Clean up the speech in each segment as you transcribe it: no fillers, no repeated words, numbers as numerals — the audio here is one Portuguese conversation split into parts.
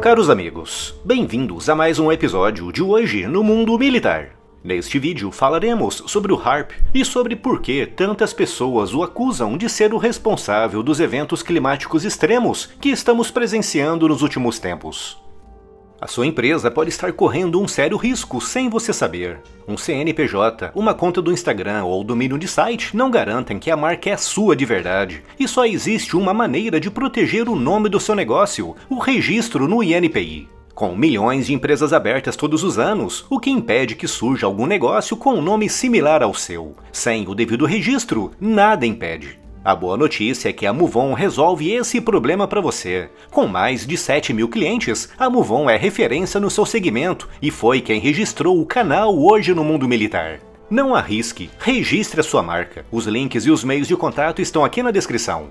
caros amigos, bem-vindos a mais um episódio de Hoje no Mundo Militar. Neste vídeo falaremos sobre o HAARP e sobre por que tantas pessoas o acusam de ser o responsável dos eventos climáticos extremos que estamos presenciando nos últimos tempos. A sua empresa pode estar correndo um sério risco sem você saber. Um CNPJ, uma conta do Instagram ou domínio de site não garantem que a marca é sua de verdade, e só existe uma maneira de proteger o nome do seu negócio, o registro no INPI. Com milhões de empresas abertas todos os anos, o que impede que surja algum negócio com um nome similar ao seu? Sem o devido registro, nada impede. A boa notícia é que a Movon resolve esse problema para você. Com mais de 7 mil clientes, a Movon é referência no seu segmento e foi quem registrou o canal Hoje no Mundo Militar. Não arrisque, registre a sua marca. Os links e os meios de contato estão aqui na descrição.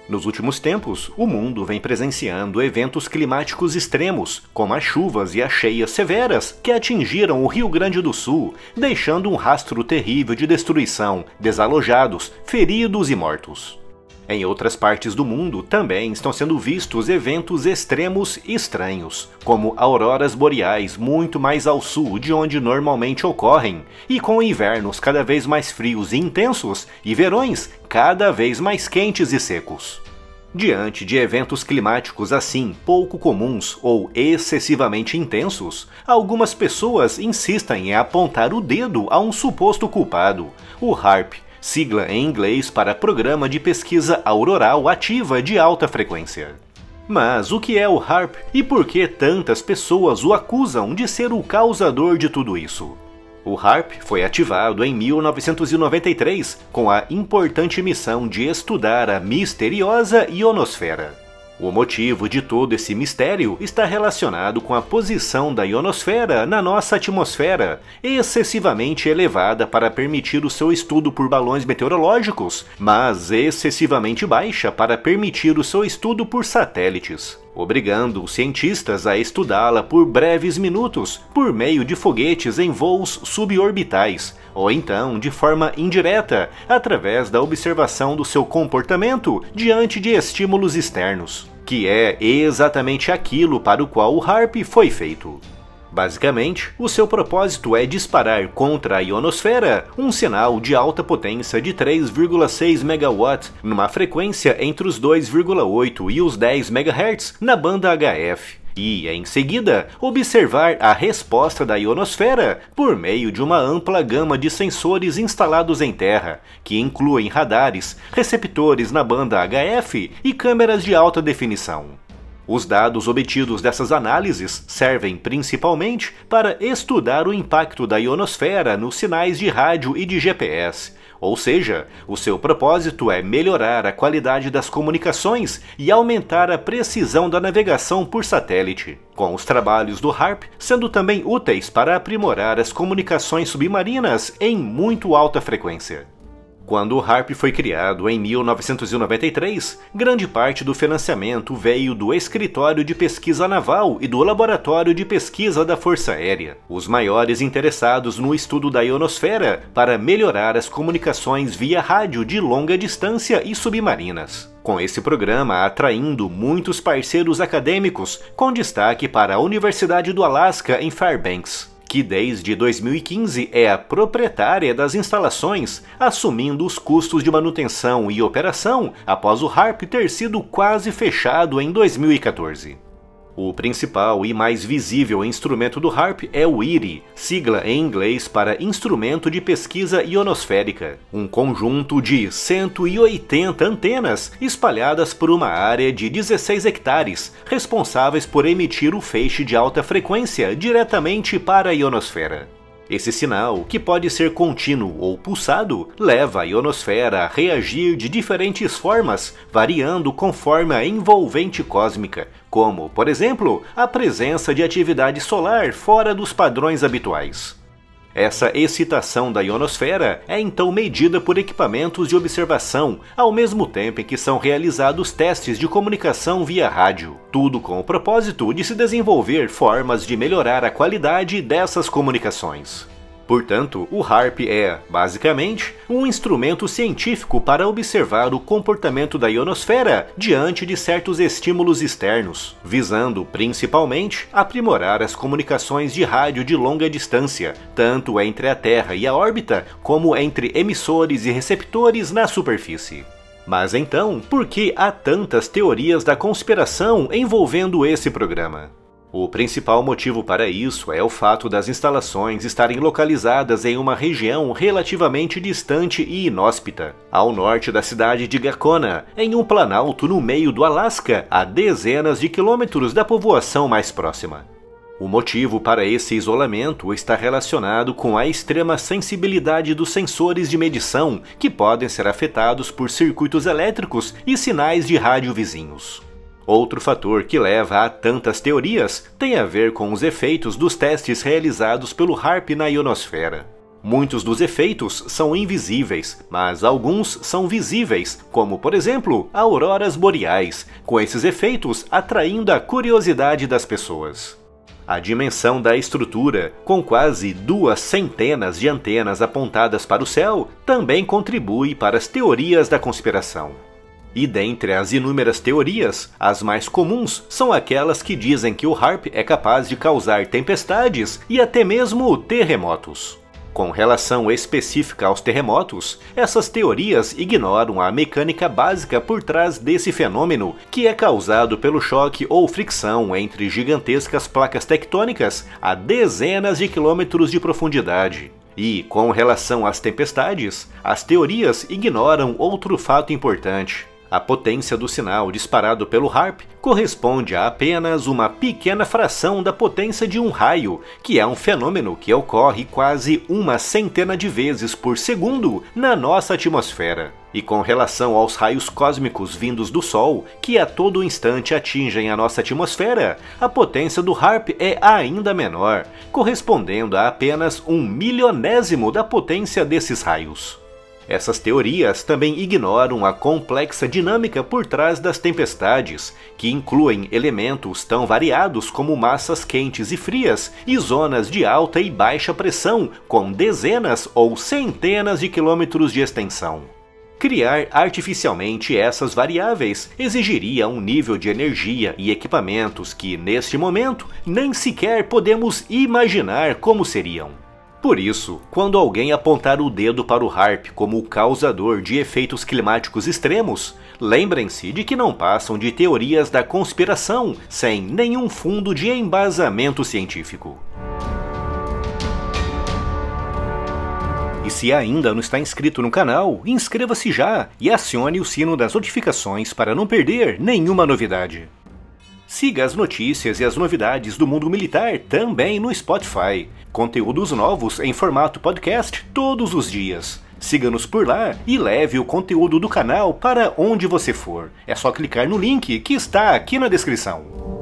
Nos últimos tempos, o mundo vem presenciando eventos climáticos extremos, como as chuvas e as cheias severas que atingiram o Rio Grande do Sul, deixando um rastro terrível de destruição, desalojados, feridos e mortos. Em outras partes do mundo também estão sendo vistos eventos extremos e estranhos, como auroras boreais muito mais ao sul de onde normalmente ocorrem, e com invernos cada vez mais frios e intensos e verões cada vez mais quentes e secos. Diante de eventos climáticos assim pouco comuns ou excessivamente intensos, algumas pessoas insistem em apontar o dedo a um suposto culpado, o HAARP, sigla em inglês para Programa de Pesquisa Auroral Ativa de Alta Frequência. Mas o que é o HAARP e por que tantas pessoas o acusam de ser o causador de tudo isso? O HAARP foi ativado em 1993 com a importante missão de estudar a misteriosa ionosfera. O motivo de todo esse mistério está relacionado com a posição da ionosfera na nossa atmosfera, excessivamente elevada para permitir o seu estudo por balões meteorológicos, mas excessivamente baixa para permitir o seu estudo por satélites, obrigando os cientistas a estudá-la por breves minutos por meio de foguetes em voos suborbitais, ou então de forma indireta, através da observação do seu comportamento diante de estímulos externos, que é exatamente aquilo para o qual o HAARP foi feito. Basicamente, o seu propósito é disparar contra a ionosfera um sinal de alta potência de 3,6 MW numa frequência entre os 2,8 e os 10 MHz na banda HF. E, em seguida, observar a resposta da ionosfera por meio de uma ampla gama de sensores instalados em terra, que incluem radares, receptores na banda HF e câmeras de alta definição. Os dados obtidos dessas análises servem principalmente para estudar o impacto da ionosfera nos sinais de rádio e de GPS, ou seja, o seu propósito é melhorar a qualidade das comunicações e aumentar a precisão da navegação por satélite, com os trabalhos do HAARP sendo também úteis para aprimorar as comunicações submarinas em muito alta frequência. Quando o HAARP foi criado em 1993, grande parte do financiamento veio do Escritório de Pesquisa Naval e do Laboratório de Pesquisa da Força Aérea, os maiores interessados no estudo da ionosfera para melhorar as comunicações via rádio de longa distância e submarinas. Com esse programa atraindo muitos parceiros acadêmicos, com destaque para a Universidade do Alasca em Fairbanks, que desde 2015 é a proprietária das instalações, assumindo os custos de manutenção e operação após o HAARP ter sido quase fechado em 2014. O principal e mais visível instrumento do HAARP é o IRI, sigla em inglês para Instrumento de Pesquisa Ionosférica, um conjunto de 180 antenas espalhadas por uma área de 16 hectares, responsáveis por emitir o feixe de alta frequência diretamente para a ionosfera. Esse sinal, que pode ser contínuo ou pulsado, leva a ionosfera a reagir de diferentes formas, variando conforme a envolvente cósmica, como, por exemplo, a presença de atividade solar fora dos padrões habituais. Essa excitação da ionosfera é então medida por equipamentos de observação, ao mesmo tempo em que são realizados testes de comunicação via rádio, tudo com o propósito de se desenvolver formas de melhorar a qualidade dessas comunicações. Portanto, o HAARP é, basicamente, um instrumento científico para observar o comportamento da ionosfera diante de certos estímulos externos, visando, principalmente, aprimorar as comunicações de rádio de longa distância, tanto entre a Terra e a órbita, como entre emissores e receptores na superfície. Mas então, por que há tantas teorias da conspiração envolvendo esse programa? O principal motivo para isso é o fato das instalações estarem localizadas em uma região relativamente distante e inóspita, ao norte da cidade de Gakona, em um planalto no meio do Alasca, a dezenas de quilômetros da povoação mais próxima. O motivo para esse isolamento está relacionado com a extrema sensibilidade dos sensores de medição, que podem ser afetados por circuitos elétricos e sinais de rádio vizinhos. Outro fator que leva a tantas teorias tem a ver com os efeitos dos testes realizados pelo HAARP na ionosfera. Muitos dos efeitos são invisíveis, mas alguns são visíveis, como por exemplo, auroras boreais, com esses efeitos atraindo a curiosidade das pessoas. A dimensão da estrutura, com quase 2 centenas de antenas apontadas para o céu, também contribui para as teorias da conspiração. E dentre as inúmeras teorias, as mais comuns são aquelas que dizem que o HAARP é capaz de causar tempestades e até mesmo terremotos. Com relação específica aos terremotos, essas teorias ignoram a mecânica básica por trás desse fenômeno, que é causado pelo choque ou fricção entre gigantescas placas tectônicas a dezenas de quilômetros de profundidade. E, com relação às tempestades, as teorias ignoram outro fato importante. A potência do sinal disparado pelo HAARP corresponde a apenas uma pequena fração da potência de um raio, que é um fenômeno que ocorre quase 100 de vezes por segundo na nossa atmosfera. E com relação aos raios cósmicos vindos do Sol, que a todo instante atingem a nossa atmosfera, a potência do HAARP é ainda menor, correspondendo a apenas 1/1000º da potência desses raios. Essas teorias também ignoram a complexa dinâmica por trás das tempestades, que incluem elementos tão variados como massas quentes e frias e zonas de alta e baixa pressão com dezenas ou centenas de quilômetros de extensão. Criar artificialmente essas variáveis exigiria um nível de energia e equipamentos que, neste momento, nem sequer podemos imaginar como seriam. Por isso, quando alguém apontar o dedo para o HAARP como o causador de efeitos climáticos extremos, lembrem-se de que não passam de teorias da conspiração sem nenhum fundo de embasamento científico. E se ainda não está inscrito no canal, inscreva-se já e acione o sino das notificações para não perder nenhuma novidade. Siga as notícias e as novidades do mundo militar também no Spotify. Conteúdos novos em formato podcast todos os dias. Siga-nos por lá e leve o conteúdo do canal para onde você for. É só clicar no link que está aqui na descrição.